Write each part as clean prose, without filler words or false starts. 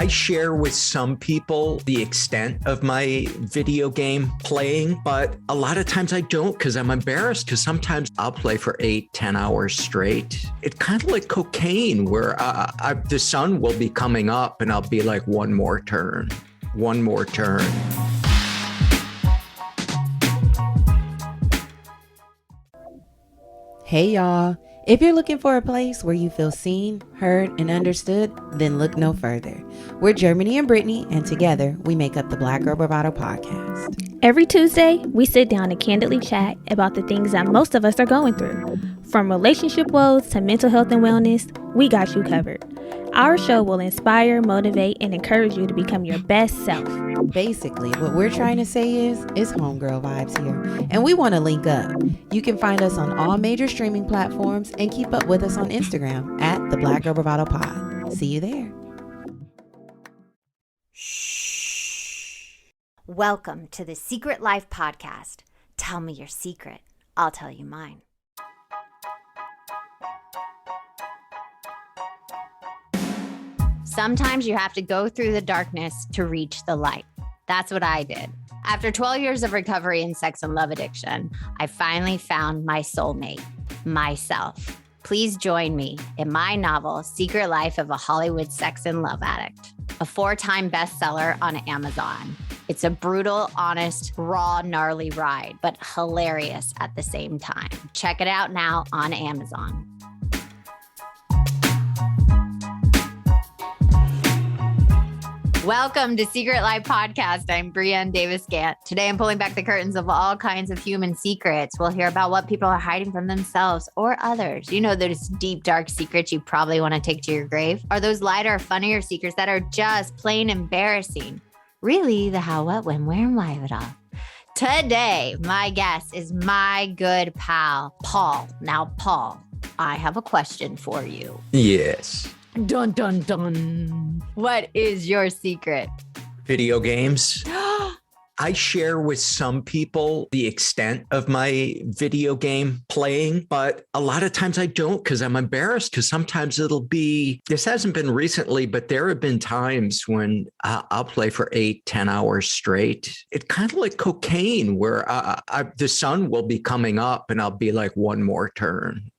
I share with some people the extent of my video game playing, but a lot of times I don't because I'm embarrassed because sometimes I'll play for 8-10 hours straight. It's kind of like cocaine where the sun will be coming up and I'll be like, one more turn. Hey y'all, if you're looking for a place where you feel seen, heard, and understood, then look no further. We're Germany and Brittany, and together we make up the Black Girl Bravado podcast. Every Tuesday, we sit down and candidly chat about the things that most of us are going through. From relationship woes to mental health and wellness, we got you covered. Our show will inspire, motivate, and encourage you to become your best self. Basically, what we're trying to say is homegirl vibes here, and we want to link up. You can find us on all major streaming platforms and keep up with us on Instagram at the Black Girl Bravado Pod. See you there. Welcome to the Secret Life Podcast. Tell me your secret. I'll tell you mine. Sometimes you have to go through the darkness to reach the light. That's what I did. After 12 years of recovery in sex and love addiction, I finally found my soulmate, myself. Please join me in my novel, Secret Life of a Hollywood Sex and Love Addict, a 4-time bestseller on Amazon. It's a brutal, honest, raw, gnarly ride, but hilarious at the same time. Check it out now on Amazon. Welcome to Secret Life Podcast. I'm Brianne Davis-Gant. Today I'm pulling back the curtains of all kinds of human secrets. We'll hear about what people are hiding from themselves or others. You know, those deep, dark secrets you probably want to take to your grave, or those lighter, funnier secrets that are just plain embarrassing. Really, the how, what, when, where, and why of it all. Today, my guest is my good pal, Paul. Now, Paul, I have a question for you. Yes. Dun, dun, dun. What is your secret? Video games. I share with some people the extent of my video game playing, but a lot of times I don't because I'm embarrassed because sometimes it'll be, this hasn't been recently, but there have been times when I'll play for 8-10 hours straight. It's kind of like cocaine where the sun will be coming up and I'll be like, one more turn.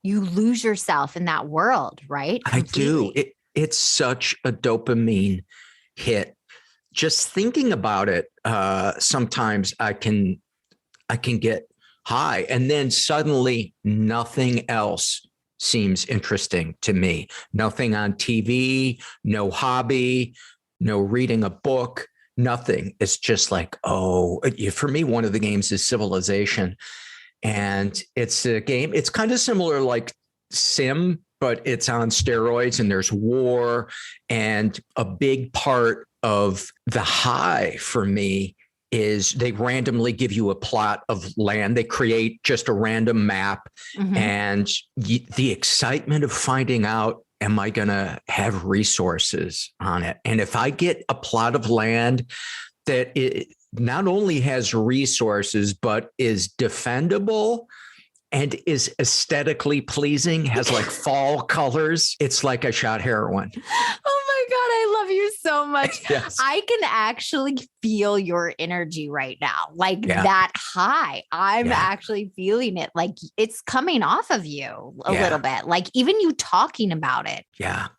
You lose yourself in that world, right? Completely. I do. It's such a dopamine hit. Just thinking about it, sometimes I can get high, and then suddenly nothing else seems interesting to me. Nothing on TV, no hobby, no reading a book, nothing. It's just like, for me, one of the games is Civilization. And it's a game, it's kind of similar like Sim, but it's on steroids and there's war. And a big part of the high for me is they randomly give you a plot of land. They create just a random map. Mm-hmm. And the excitement of finding out, am I going to have resources on it? And if I get a plot of land that it not only has resources, but is defendable and is aesthetically pleasing, has like fall colors, it's like I shot heroin. Oh my God, I love you so much. Yes. I can actually feel your energy right now, like that high. I'm actually feeling it. Like it's coming off of you a little bit, like even you talking about it. Yeah.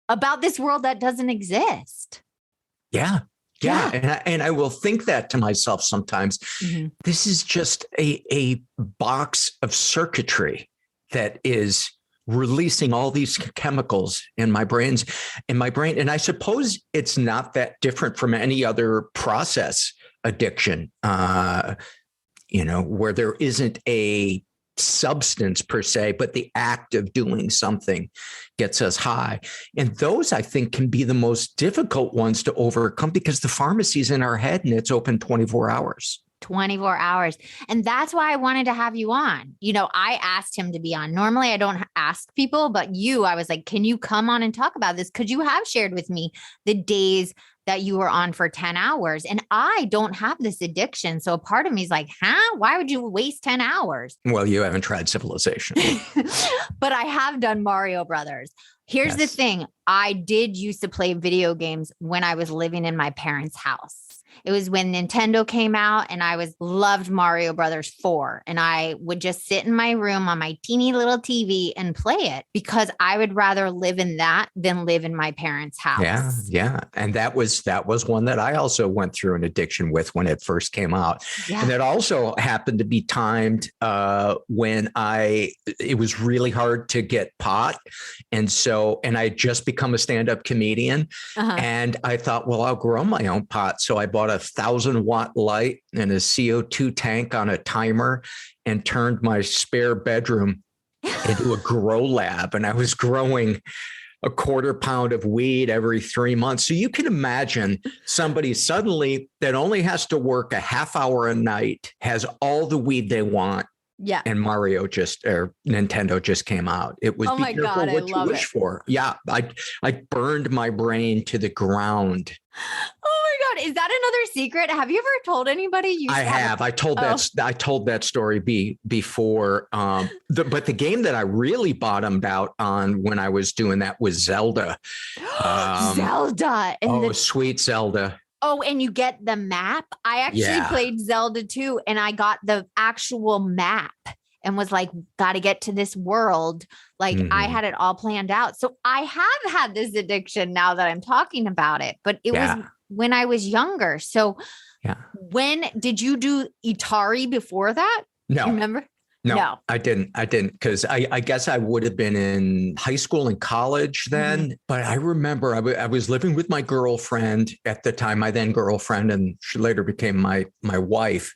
About this world that doesn't exist. Yeah. Yeah. And I will think that to myself sometimes. Mm-hmm. This is just a box of circuitry that is releasing all these chemicals in my brain. And I suppose it's not that different from any other process addiction, where there isn't a substance per se, but the act of doing something gets us high. And those, I think, can be the most difficult ones to overcome because the pharmacy's in our head and it's open 24 hours. 24 hours. And that's why I wanted to have you on. I asked him to be on. Normally I don't ask people, but I was like, can you come on and talk about this? Could you have shared with me the days that you were on for 10 hours. And I don't have this addiction. So a part of me is like, why would you waste 10 hours? Well, you haven't tried Civilization. But I have done Mario Brothers. Here's the thing. I did used to play video games when I was living in my parents' house. It was when Nintendo came out and I loved Mario Brothers 4. And I would just sit in my room on my teeny little TV and play it because I would rather live in that than live in my parents' house. Yeah. Yeah. And that was one that I also went through an addiction with when it first came out. Yeah. And it also happened to be timed when it was really hard to get pot. And I had just become a stand-up comedian. And I thought, well, I'll grow my own pot. So I bought a 1,000-watt light and a CO2 tank on a timer and turned my spare bedroom into a grow lab. And I was growing a 1/4 pound of weed every 3 months. So you can imagine somebody suddenly that only has to work a half hour a night, has all the weed they want. Yeah. And Nintendo just came out. It was, oh my God, what you wish for. Yeah. I burned my brain to the ground. Oh my God. Is that another secret? Have you ever told anybody? I have. I told that story before. But the game that I really bottomed out on when I was doing that was Zelda. Zelda. And sweet Zelda. Oh, and you get the map. I actually played Zelda too, and I got the actual map and was like, got to get to this world. Like I had it all planned out. So I have had this addiction now that I'm talking about it, but it was when I was younger. So when did you do Atari before that? No. You remember? No, I didn't because I guess I would have been in high school and college then. But I remember I was living with my girlfriend at the time, my then girlfriend, and she later became my wife.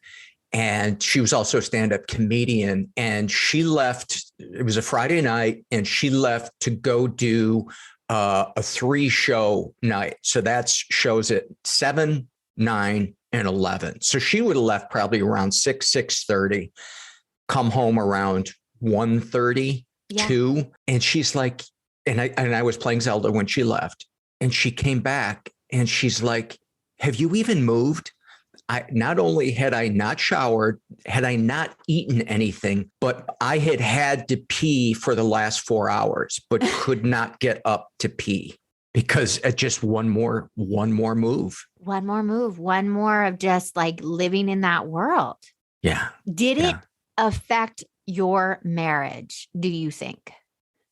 And she was also a stand-up comedian. And she left, it was a Friday night, and she left to go do a 3-show night. So that's shows at 7, 9, and 11. So she would have left probably around 6:30. Come home around 1:30, 2. And she's like, and I was playing Zelda when she left, and she came back and she's like, have you even moved? Not only had I not showered, had I not eaten anything, but I had to pee for the last 4 hours, but could not get up to pee because at just one more move. One more of just like living in that world. Yeah. Did it affect your marriage, do you think?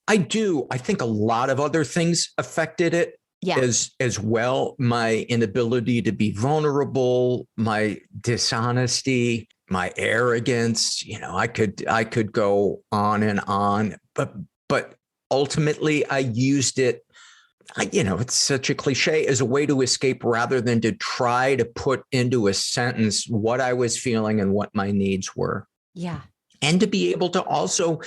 I do. I think a lot of other things affected it as well. My inability to be vulnerable, my dishonesty, my arrogance, I could go on and on, but ultimately I used it, it's such a cliche, as a way to escape rather than to try to put into a sentence what I was feeling and what my needs were. Yeah. And to be able to also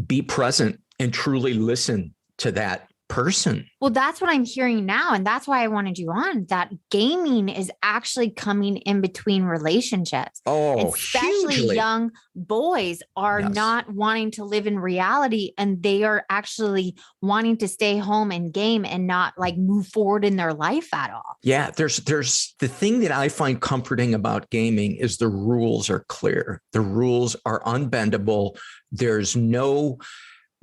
be present and truly listen to that person. Well, that's what I'm hearing now. And that's why I wanted you on, that gaming is actually coming in between relationships. Oh, especially hugely. Young boys are not wanting to live in reality, and they are actually wanting to stay home and game and not like move forward in their life at all. Yeah. There's the thing that I find comforting about gaming is the rules are clear. The rules are unbendable. There's no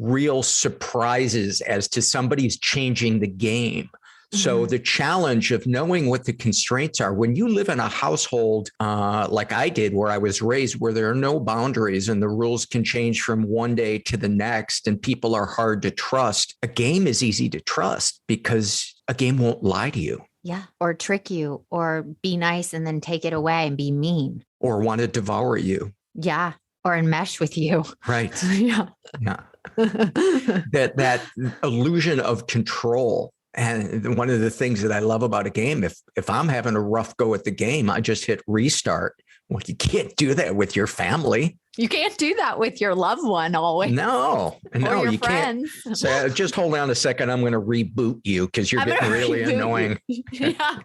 real surprises as to somebody's changing the game. So the challenge of knowing what the constraints are, when you live in a household like I did, where I was raised, where there are no boundaries and the rules can change from one day to the next and people are hard to trust, a game is easy to trust because a game won't lie to you. Yeah. Or trick you or be nice and then take it away and be mean. Or want to devour you. Yeah. Or enmesh with you. Right. Yeah. That illusion of control. And one of the things that I love about a game, if I'm having a rough go at the game, I just hit restart. Well, you can't do that with your family. You can't do that with your loved one always. No, or your you friends. Can't. So just hold on a second. I'm going to reboot you because you're getting really annoying. Yeah.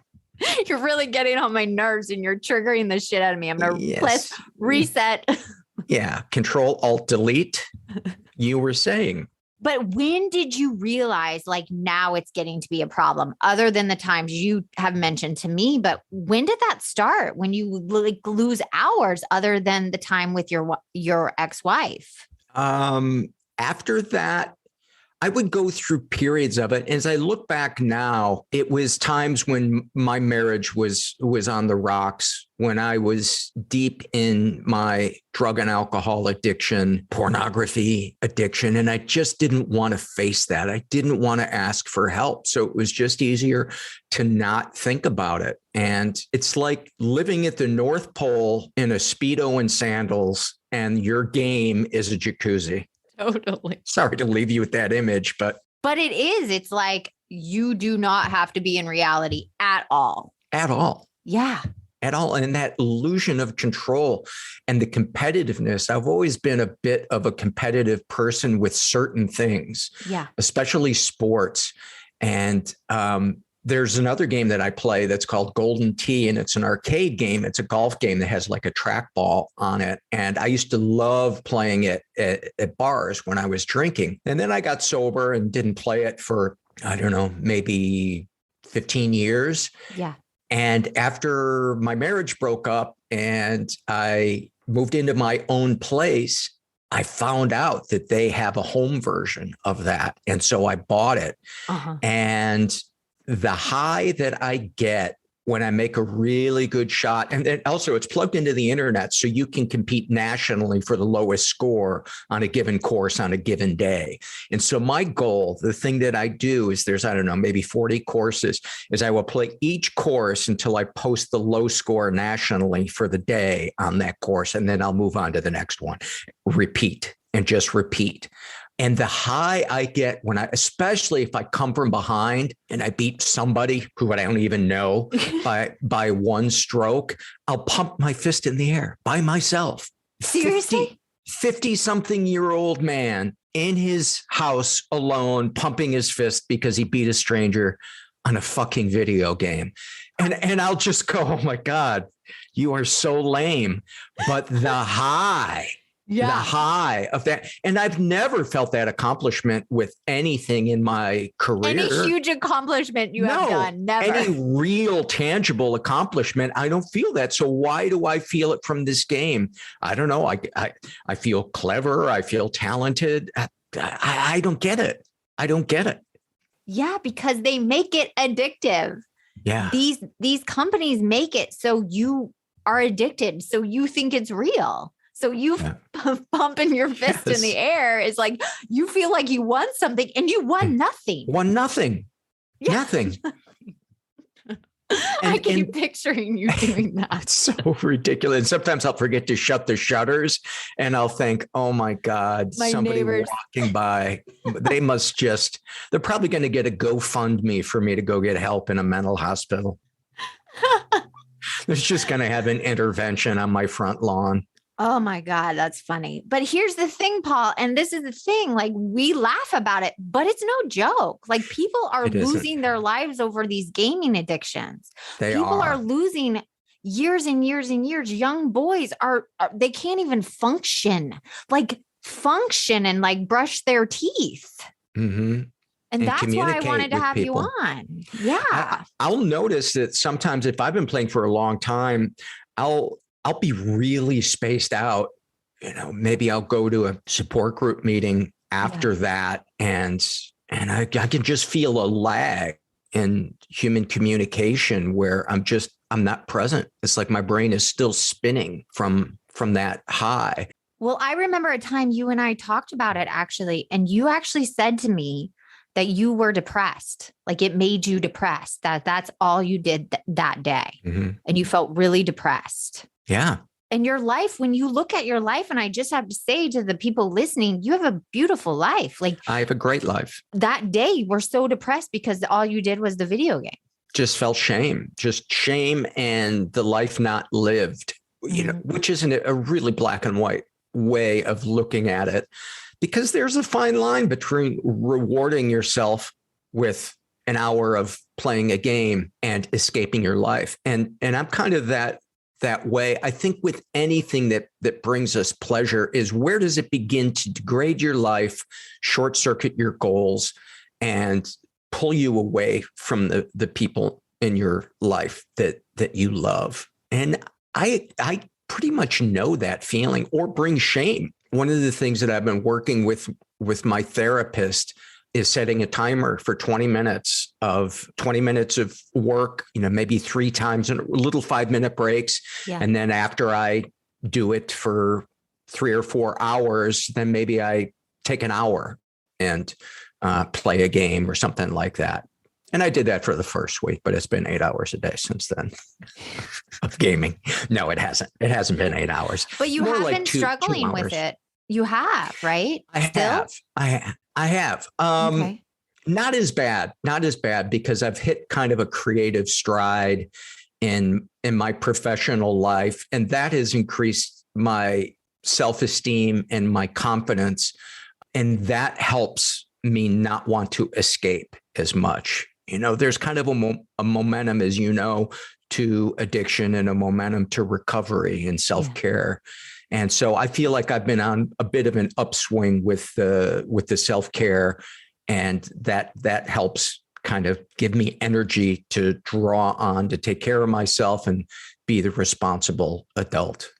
You're really getting on my nerves and you're triggering the shit out of me. I'm going to press reset. Yeah. Control, Alt, Delete. You were saying. But when did you realize like now it's getting to be a problem, other than the times you have mentioned to me? But when did that start? When you like lose hours other than the time with your ex-wife? After that, I would go through periods of it. As I look back now, it was times when my marriage was on the rocks, when I was deep in my drug and alcohol addiction, pornography addiction, and I just didn't want to face that. I didn't want to ask for help. So it was just easier to not think about it. And it's like living at the North Pole in a Speedo and sandals, and your game is a jacuzzi. Totally. Sorry to leave you with that image, but it is. It's like you do not have to be in reality at all. At all. Yeah. At all. And that illusion of control and the competitiveness. I've always been a bit of a competitive person with certain things, especially sports. And there's another game that I play that's called Golden Tee, and it's an arcade game. It's a golf game that has like a trackball on it. And I used to love playing it at bars when I was drinking. And then I got sober and didn't play it for, I don't know, maybe 15 years. Yeah. And after my marriage broke up and I moved into my own place, I found out that they have a home version of that. And so I bought it. And the high that I get when I make a really good shot, and then also it's plugged into the internet, so you can compete nationally for the lowest score on a given course on a given day. And so my goal, the thing that I do is there's, I don't know, maybe 40 courses, is I will play each course until I post the low score nationally for the day on that course. And then I'll move on to the next one, repeat and just repeat. And the high I get when especially if I come from behind and I beat somebody who I don't even know by one stroke, I'll pump my fist in the air by myself. Seriously? 50-something-year-old man in his house alone, pumping his fist because he beat a stranger on a fucking video game. And I'll just go, oh my God, you are so lame. But the high of that. And I've never felt that accomplishment with anything in my career. Any huge accomplishment you have done, never. Any real tangible accomplishment, I don't feel that. So why do I feel it from this game? I don't know. I feel clever. I feel talented. I don't get it. I don't get it. Yeah, because they make it addictive. Yeah. These companies make it so you are addicted. So you think it's real. So you pumping your fist in the air is like, you feel like you won something and you won nothing. Nothing. I keep picturing you doing that. It's so ridiculous. Sometimes I'll forget to shut the shutters and I'll think, oh my God, somebody neighbors walking by. They're probably going to get a GoFundMe for me to go get help in a mental hospital. It's just going to have an intervention on my front lawn. Oh my God, that's funny. But here's the thing, Paul, and this is the thing, like we laugh about it, but it's no joke. Like people are losing their lives over these gaming addictions. People are losing years and years and years. Young boys they can't even function and like brush their teeth. Mm-hmm. And that's why I wanted to have you on. Yeah. I'll notice that sometimes if I've been playing for a long time, I'll be really spaced out. You know, maybe I'll go to a support group meeting after that. And I can just feel a lag in human communication where I'm not present. It's like my brain is still spinning from that high. Well, I remember a time you and I talked about it actually, and you actually said to me that you were depressed. Like it made you depressed, that's all you did that day. Mm-hmm. And you felt really depressed. Yeah. And your life, when you look at your life, and I just have to say to the people listening, you have a beautiful life. Like I have a great life. That day you were so depressed because all you did was the video game. Just felt shame and the life not lived, you know, which isn't a really black and white way of looking at it, because there's a fine line between rewarding yourself with an hour of playing a game and escaping your life. And I'm kind of that that way. I think with anything that brings us pleasure is, where does it begin to degrade your life, short circuit your goals, and pull you away from the people in your life that you love? And I pretty much know that feeling, or bring shame. One of the things that I've been working with my therapist is setting a timer for 20 minutes of work, maybe 3 times, and little 5-minute breaks. Yeah. And then after I do it for 3 or 4 hours, then maybe I take an hour and play a game or something like that. And I did that for the first week, but it's been 8 hours a day since then of gaming. No, it hasn't. It hasn't been 8 hours. But you have been struggling with it. You have, right? I have. Okay. Not as bad, because I've hit kind of a creative stride in my professional life, and that has increased my self-esteem and my confidence. And that helps me not want to escape as much. There's kind of a momentum, as you know, to addiction, and a momentum to recovery and self-care. Yeah. And so I feel like I've been on a bit of an upswing with the self-care, and that helps kind of give me energy to draw on to take care of myself and be the responsible adult.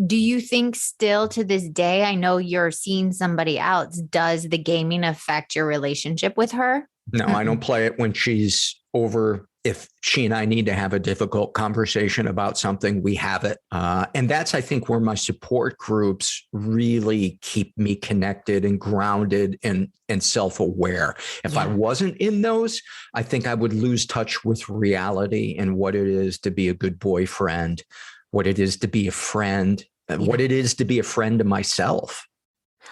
Do you think still to this day, I know you're seeing somebody else, does the gaming affect your relationship with her? No, I don't play it when she's over. If she and I need to have a difficult conversation about something, we have it. And that's, I think, where my support groups really keep me connected and grounded and self-aware. If I wasn't in those, I think I would lose touch with reality and what it is to be a good boyfriend, what it is to be a friend, what it is to be a friend to myself.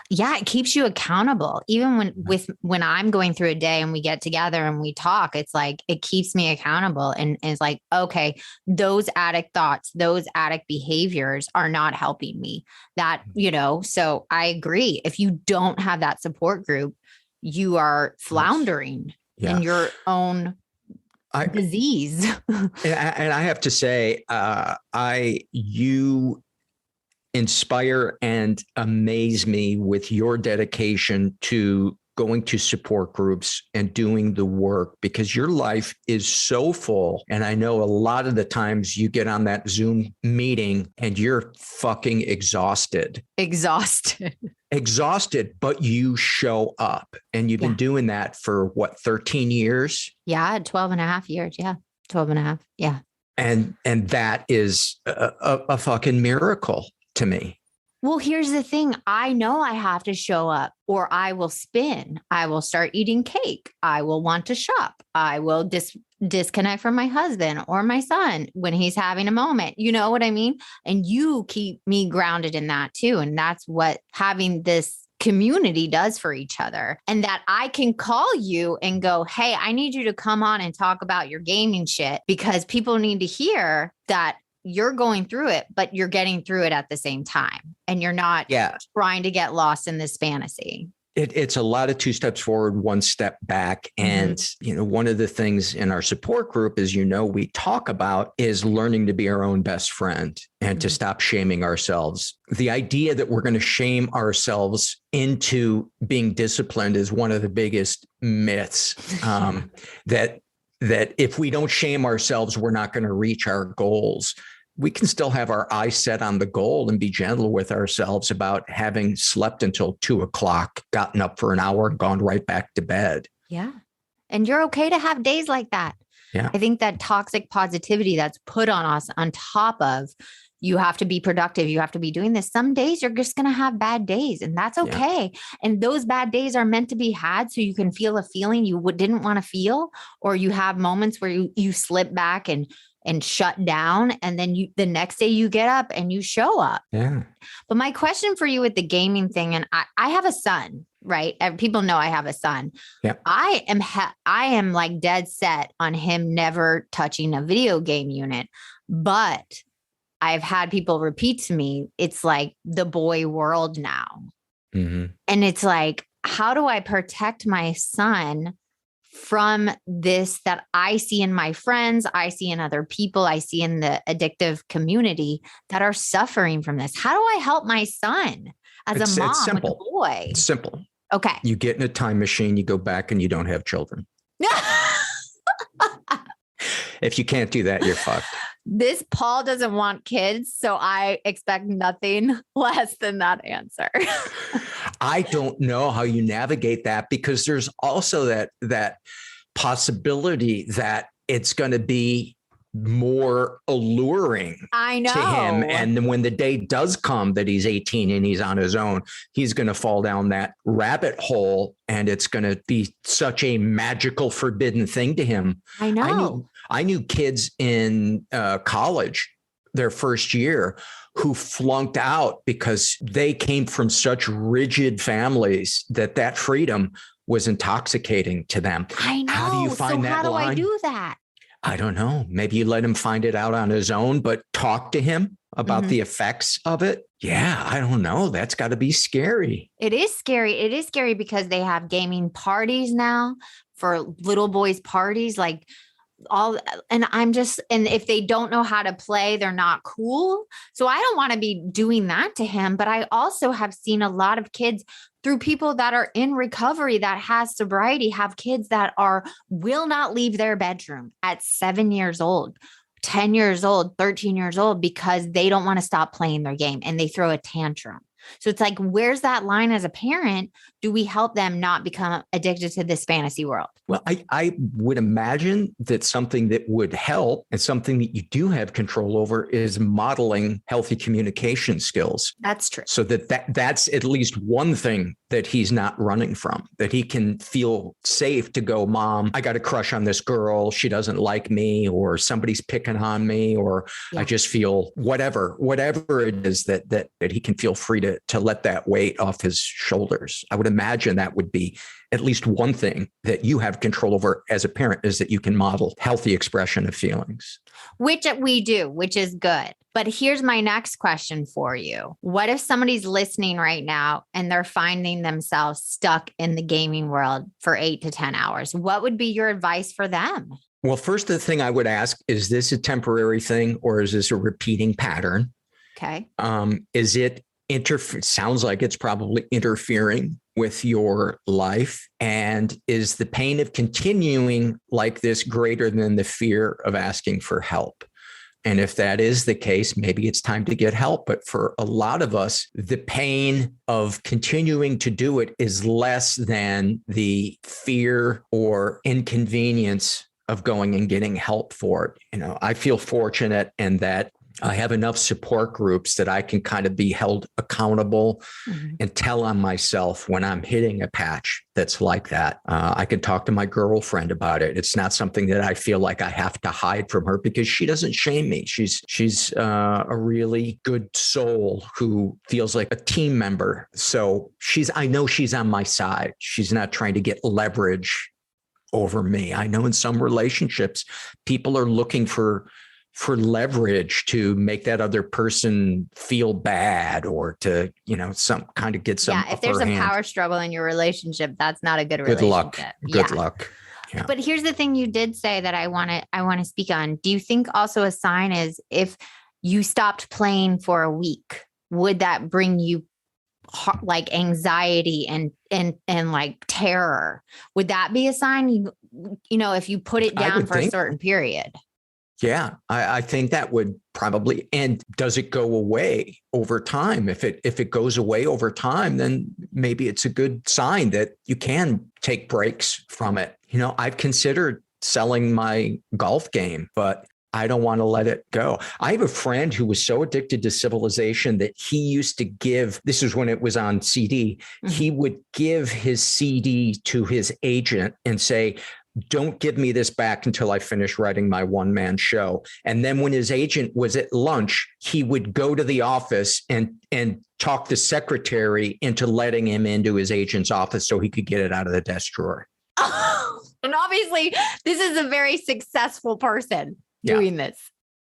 Yeah, it keeps you accountable. Even when I'm going through a day and we get together and we talk, it's like, it keeps me accountable. And it's like, okay, those addict thoughts, those addict behaviors are not helping me. So I agree. If you don't have that support group, you are floundering in your own disease. And I have to say, you inspire and amaze me with your dedication to going to support groups and doing the work, because your life is so full. And I know a lot of the times you get on that Zoom meeting and you're fucking exhausted, but you show up, and you've been doing that for 13 years? Yeah. 12 and a half years. Yeah. 12 and a half. Yeah. And that is a fucking miracle to me. Well, here's the thing. I know I have to show up, or I will spin. I will start eating cake. I will want to shop. I will disconnect from my husband or my son when he's having a moment. You know what I mean? And you keep me grounded in that too. And that's what having this community does for each other. And that I can call you and go, hey, I need you to come on and talk about your gaming shit, because people need to hear that you're going through it, but you're getting through it at the same time. And you're not trying to get lost in this fantasy. It's a lot of 2 steps forward, 1 step back. And, one of the things in our support group, as we talk about, is learning to be our own best friend and to stop shaming ourselves. The idea that we're going to shame ourselves into being disciplined is one of the biggest myths, that if we don't shame ourselves, we're not going to reach our goals. We can still have our eyes set on the goal and be gentle with ourselves about having slept until 2:00, gotten up for an hour, and gone right back to bed. Yeah. And you're okay to have days like that. Yeah. I think that toxic positivity that's put on us on top of, you have to be productive, you have to be doing this. Some days you're just going to have bad days, and that's okay. Yeah. And those bad days are meant to be had so you can feel a feeling you didn't want to feel, or you have moments where you slip back and shut down. And then the next day you get up and you show up. Yeah. But my question for you with the gaming thing, and I have a son, right? People know I have a son. Yeah. I am like dead set on him never touching a video game unit, but I've had people repeat to me, it's like the boy world now. Mm-hmm. And it's like, how do I protect my son from this that I see in my friends, I see in other people, I see in the addictive community that are suffering from this? How do I help my son as a mom it's with a simple. boy? It's simple. Okay. You get in a time machine, you go back and you don't have children. If you can't do that, you're fucked. This Paul doesn't want kids, so I expect nothing less than that answer. I don't know how you navigate that, because there's also that possibility that it's going to be more alluring I know. to him. And then when the day does come that he's 18 and he's on his own, he's going to fall down that rabbit hole, and it's going to be such a magical, forbidden thing to him. I know. I knew kids in college, their first year, who flunked out because they came from such rigid families that freedom was intoxicating to them. I know. How do you find that line? How do I do that? I don't know. Maybe you let him find it out on his own, but talk to him about the effects of it. Yeah, I don't know. That's got to be scary. It is scary. It is scary because they have gaming parties now for little boys' parties, like and if they don't know how to play, they're not cool. So I don't want to be doing that to him. But I also have seen a lot of kids through people that are in recovery that has sobriety, have kids that will not leave their bedroom at 7 years old, 10 years old, 13 years old, because they don't want to stop playing their game and they throw a tantrum. So it's like, where's that line as a parent? Do we help them not become addicted to this fantasy world? Well, I would imagine that something that would help, and something that you do have control over, is modeling healthy communication skills. That's true. So that's at least one thing that he's not running from, that he can feel safe to go, Mom, I got a crush on this girl. She doesn't like me, or somebody's picking on me, or I just feel whatever it is, that he can feel free to let that weight off his shoulders. I would imagine that would be at least one thing that you have control over as a parent, is that you can model healthy expression of feelings. Which we do, which is good. But here's my next question for you. What if somebody's listening right now and they're finding themselves stuck in the gaming world for 8 to 10 hours? What would be your advice for them? Well, first, the thing I would ask, is this a temporary thing, or is this a repeating pattern? Okay. Is it sounds like it's probably interfering with your life. And is the pain of continuing like this greater than the fear of asking for help? And if that is the case, maybe it's time to get help. But for a lot of us, the pain of continuing to do it is less than the fear or inconvenience of going and getting help for it. You know, I feel fortunate in that I have enough support groups that I can kind of be held accountable and tell on myself when I'm hitting a patch that's like that. I can talk to my girlfriend about it. It's not something that I feel like I have to hide from her, because she doesn't shame me. She's a really good soul who feels like a team member. So I know she's on my side. She's not trying to get leverage over me. I know in some relationships, people are looking for leverage to make that other person feel bad, or to, some kind of get some. Yeah. If there's a power struggle in your relationship, that's not a good relationship. Good luck. Yeah. But here's the thing you did say that I want to speak on. Do you think also a sign is if you stopped playing for a week, would that bring you like anxiety and like terror? Would that be a sign, if you put it down for a certain period? Yeah, I think that would probably. And does it go away over time? If it goes away over time, then maybe it's a good sign that you can take breaks from it. I've considered selling my golf game, but I don't want to let it go. I have a friend who was so addicted to Civilization that he used to give, this is when it was on CD, he would give his CD to his agent and say, don't give me this back until I finish writing my one-man show. And then when his agent was at lunch, he would go to the office and talk the secretary into letting him into his agent's office so he could get it out of the desk drawer. Oh, and obviously, this is a very successful person doing this.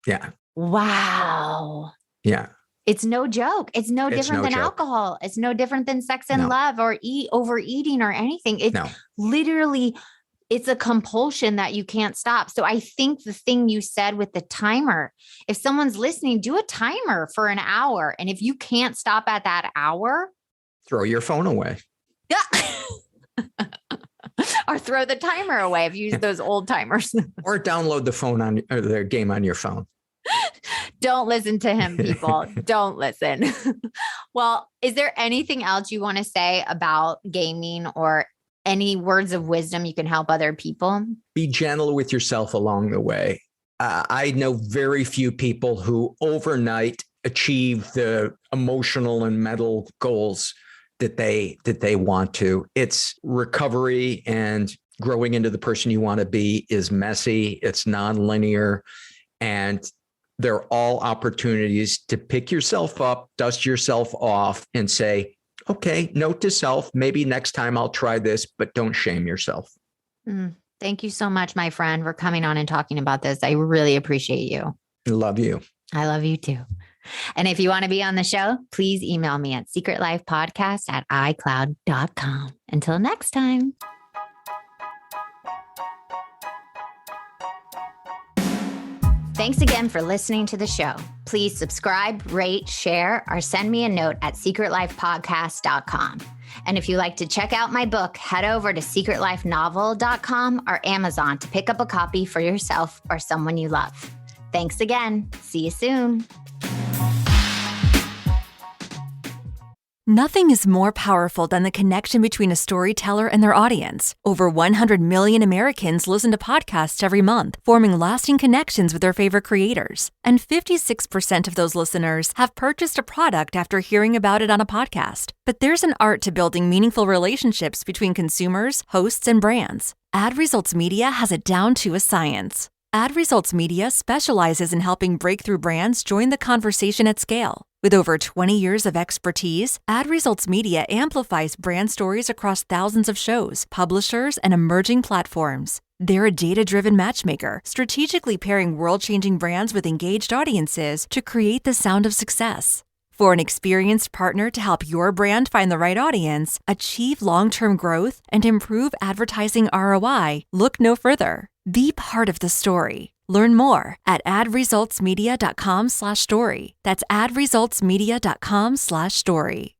Yeah. Wow. Yeah. It's no joke. It's no different than alcohol. It's no different than sex and love or overeating or anything. It's literally it's a compulsion that you can't stop. So I think the thing you said with the timer, if someone's listening, do a timer for an hour. And if you can't stop at that hour, throw your phone away. Or throw the timer away if you use those old timers. Or download the phone or the game on your phone. Don't listen to him, people. Don't listen. Well, is there anything else you want to say about gaming or any words of wisdom you can help other people? Be gentle with yourself along the way. I know very few people who overnight achieve the emotional and mental goals that they want to. It's recovery, and growing into the person you want to be is messy. It's nonlinear, and they're all opportunities to pick yourself up, dust yourself off, and say, okay, note to self, maybe next time I'll try this, but don't shame yourself. Thank you so much, my friend, for coming on and talking about this. I really appreciate you. Love you. I love you too. And if you want to be on the show, please email me at secretlifepodcast@icloud.com. Until next time. Thanks again for listening to the show. Please subscribe, rate, share, or send me a note at secretlifepodcast.com. And if you'd like to check out my book, head over to secretlifenovel.com or Amazon to pick up a copy for yourself or someone you love. Thanks again. See you soon. Nothing is more powerful than the connection between a storyteller and their audience. Over 100 million Americans listen to podcasts every month, forming lasting connections with their favorite creators. And 56% of those listeners have purchased a product after hearing about it on a podcast. But there's an art to building meaningful relationships between consumers, hosts, and brands. Ad Results Media has it down to a science. Ad Results Media specializes in helping breakthrough brands join the conversation at scale. With over 20 years of expertise, Ad Results Media amplifies brand stories across thousands of shows, publishers, and emerging platforms. They're a data-driven matchmaker, strategically pairing world-changing brands with engaged audiences to create the sound of success. For an experienced partner to help your brand find the right audience, achieve long-term growth, and improve advertising ROI, look no further. Be part of the story. Learn more at adresultsmedia.com/story. That's adresultsmedia.com/story.